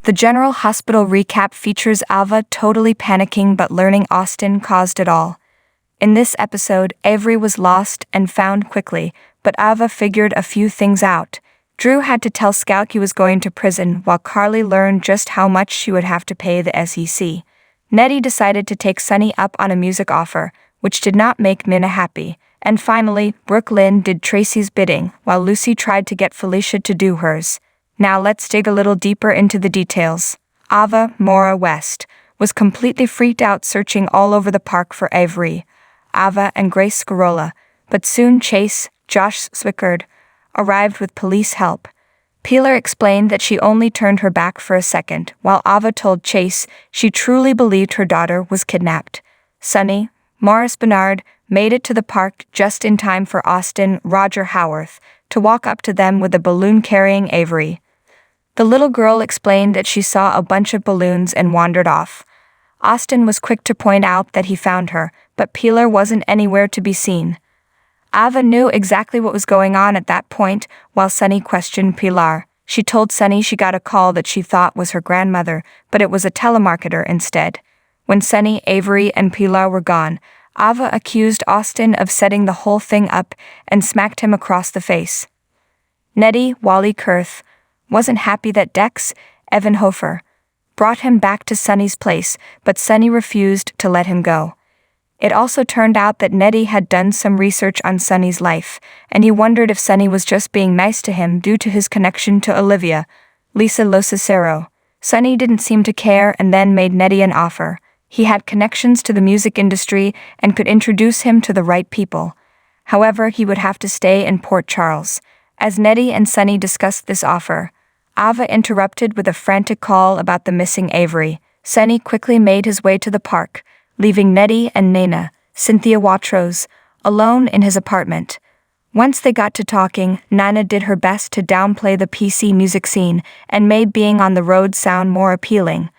The General Hospital recap features Ava totally panicking but learning Austin caused it all. In this episode, Avery was lost and found quickly, but Ava figured a few things out. Drew had to tell Scout he was going to prison, while Carly learned just how much she would have to pay the SEC. Nettie decided to take Sunny up on a music offer, which did not make Minna happy. And finally, Brooklyn did Tracy's bidding, while Lucy tried to get Felicia to do hers. Now let's dig a little deeper into the details. Ava, Maura West, was completely freaked out searching all over the park for Avery, Ava, and Grace Scarola, but soon Chase, Josh Swickard, arrived with police help. Peeler explained that she only turned her back for a second, while Ava told Chase she truly believed her daughter was kidnapped. Sunny, Morris Bernard, made it to the park just in time for Austin Roger Howarth to walk up to them with a balloon carrying Avery. The little girl explained that she saw a bunch of balloons and wandered off. Austin was quick to point out that he found her, but Peeler wasn't anywhere to be seen. Ava knew exactly what was going on at that point, while Sunny questioned Pilar. She told Sunny she got a call that she thought was her grandmother, but it was a telemarketer instead. When Sunny, Avery, and Pilar were gone, Ava accused Austin of setting the whole thing up and smacked him across the face. Nettie, Wally Kurth, wasn't happy that Dex, Evan Hofer, brought him back to Sunny's place, but Sunny refused to let him go. It also turned out that Nettie had done some research on Sunny's life, and he wondered if Sunny was just being nice to him due to his connection to Olivia, Lisa Locicero. Sunny didn't seem to care and then made Nettie an offer. He had connections to the music industry and could introduce him to the right people. However, he would have to stay in Port Charles. As Nettie and Sunny discussed this offer, Ava interrupted with a frantic call about the missing Avery. Sunny quickly made his way to the park, leaving Nettie and Nana, Cynthia Watrous, alone in his apartment. Once they got to talking, Nana did her best to downplay the PC music scene and made being on the road sound more appealing.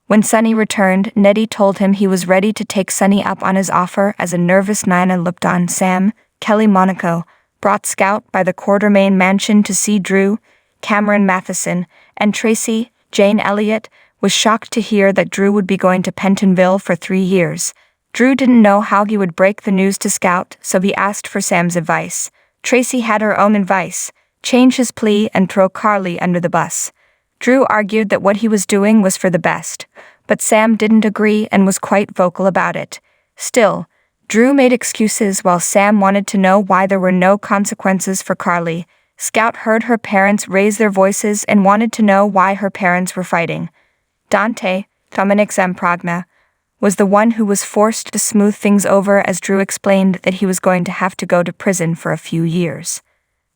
When Sunny returned, Nettie told him he was ready to take Sunny up on his offer as a nervous Nana looked on. Sam, Kelly Monaco, brought Scout by the Quartermain mansion to see Drew. Cameron Matheson, and Tracy, Jane Elliott, was shocked to hear that Drew would be going to Pentonville for 3 years. Drew didn't know how he would break the news to Scout, so he asked for Sam's advice. Tracy had her own advice: change his plea and throw Carly under the bus. Drew argued that what he was doing was for the best, but Sam didn't agree and was quite vocal about it. Still, Drew made excuses while Sam wanted to know why there were no consequences for Carly. Scout heard her parents raise their voices and wanted to know why her parents were fighting. Dante, Dominic Zamprogna, was the one who was forced to smooth things over as Drew explained that he was going to have to go to prison for a few years.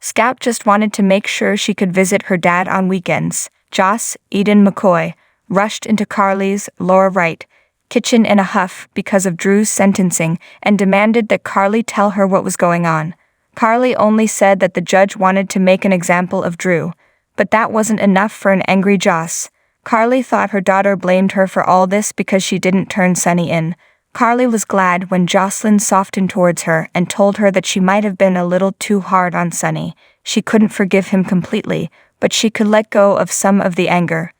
Scout just wanted to make sure she could visit her dad on weekends. Joss, Eden McCoy, rushed into Carly's, Laura Wright, kitchen in a huff because of Drew's sentencing and demanded that Carly tell her what was going on. Carly only said that the judge wanted to make an example of Drew, but that wasn't enough for an angry Joss. Carly thought her daughter blamed her for all this because she didn't turn Sunny in. Carly was glad when Jocelyn softened towards her and told her that she might have been a little too hard on Sunny. She couldn't forgive him completely, but she could let go of some of the anger.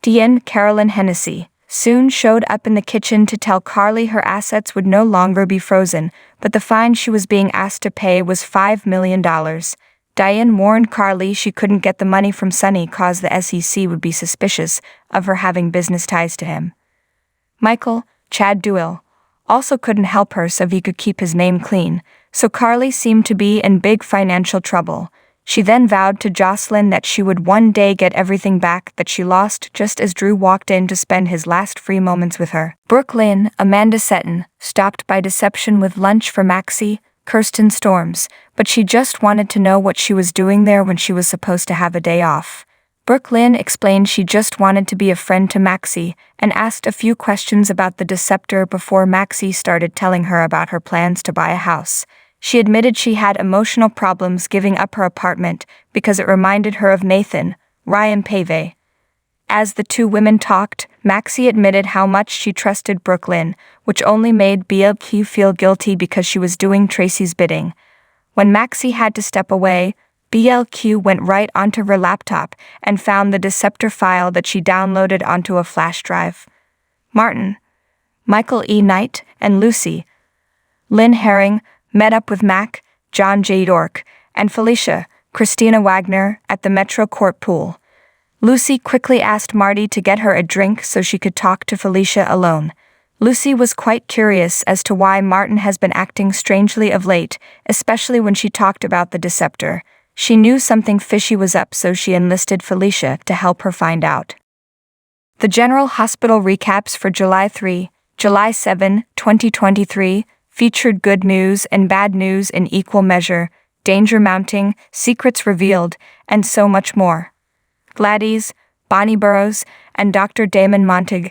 Deanne Carolyn Hennessy soon showed up in the kitchen to tell Carly her assets would no longer be frozen, but the fine she was being asked to pay was $5 million. Diane warned Carly she couldn't get the money from Sunny cause the SEC would be suspicious of her having business ties to him. Michael, Chad Duell, also couldn't help her so he could keep his name clean, so Carly seemed to be in big financial trouble. She then vowed to Jocelyn that she would one day get everything back that she lost just as Drew walked in to spend his last free moments with her. Brooklyn, Amanda Seton, stopped by deception with lunch for Maxie, Kirsten Storms, but she just wanted to know what she was doing there when she was supposed to have a day off. Brooklyn explained she just wanted to be a friend to Maxie and asked a few questions about the Deceptor before Maxie started telling her about her plans to buy a house. She admitted she had emotional problems giving up her apartment because it reminded her of Nathan, Ryan Pave. As the two women talked, Maxie admitted how much she trusted Brooklyn, which only made BLQ feel guilty because she was doing Tracy's bidding. When Maxie had to step away, BLQ went right onto her laptop and found the Deceptor file that she downloaded onto a flash drive. Martin, Michael E. Knight, and Lucy Lynn Herring met up with Mac, John J. York, and Felicia, Christina Wagner, at the Metro Court pool. Lucy quickly asked Marty to get her a drink so she could talk to Felicia alone. Lucy was quite curious as to why Martin has been acting strangely of late, especially when she talked about the Deceptor. She knew something fishy was up, so she enlisted Felicia to help her find out. The General Hospital recaps for July 3, July 7, 2023, featured good news and bad news in equal measure, danger mounting, secrets revealed, and so much more. Gladys, Bonnie Burrows, and Dr. Damon Montague,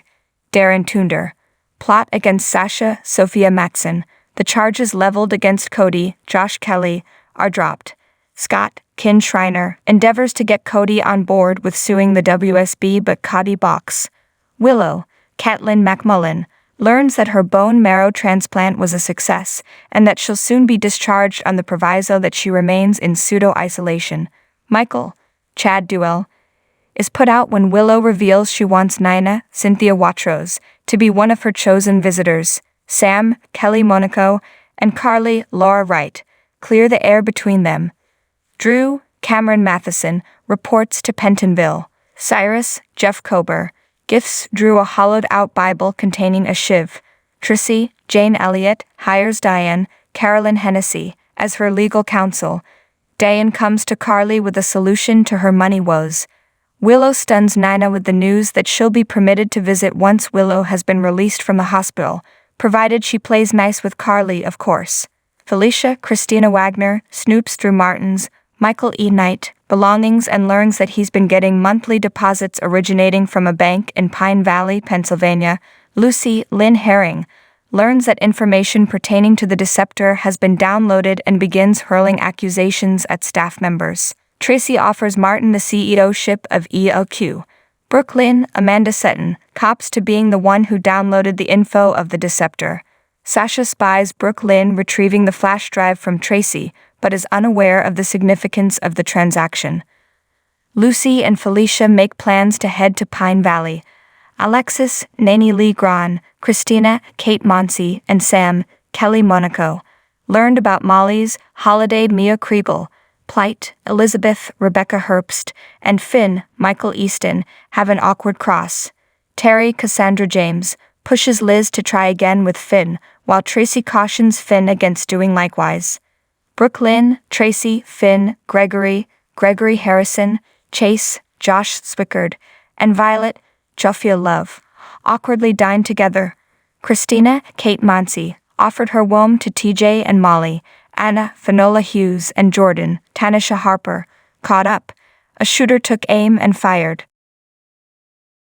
Darren Tunder. Plot against Sasha, Sophia Matson. The charges leveled against Cody, Josh Kelly, are dropped. Scott, Kin Schreiner, endeavors to get Cody on board with suing the WSB, but Cody balks. Willow, Caitlin McMullen, learns that her bone marrow transplant was a success and that she'll soon be discharged on the proviso that she remains in pseudo-isolation. Michael, Chad Duell, is put out when Willow reveals she wants Nina, Cynthia Watros, to be one of her chosen visitors. Sam, Kelly Monaco, and Carly, Laura Wright, clear the air between them. Drew, Cameron Matheson, reports to Pentonville. Cyrus, Jeff Kober, gifts Drew a hollowed-out Bible containing a shiv. Trissy, Jane Elliott, hires Diane, Carolyn Hennessy, as her legal counsel. Diane comes to Carly with a solution to her money woes. Willow stuns Nina with the news that she'll be permitted to visit once Willow has been released from the hospital, provided she plays nice with Carly, of course. Felicia, Christina Wagner, snoops through Martin's, Michael E. Knight, belongings and learns that he's been getting monthly deposits originating from a bank in Pine Valley, Pennsylvania. Lucy, Lynn Herring, learns that information pertaining to the Deceptor has been downloaded and begins hurling accusations at staff members. Tracy offers Martin the CEO-ship of ELQ. Brooklyn, Amanda Sutton, cops to being the one who downloaded the info of the Deceptor. Sasha spies Brooklyn retrieving the flash drive from Tracy, but is unaware of the significance of the transaction. Lucy and Felicia make plans to head to Pine Valley. Alexis, Nanny Lee Gran, Christina, Kate Monsey, and Sam, Kelly Monaco, learned about Molly's, Holiday Mia Kriegel, Plight, Elizabeth, Rebecca Herbst, and Finn, Michael Easton, have an awkward cross. Terry, Cassandra James, pushes Liz to try again with Finn, while Tracy cautions Finn against doing likewise. Brooklyn, Tracy, Finn, Gregory Harrison, Chase, Josh Swickard, and Violet, Jophia Love, awkwardly dine together. Christina, Kate Monsey, offered her womb to TJ and Molly. Anna, Finola Hughes, and Jordan, Tanisha Harper, caught up. A shooter took aim and fired.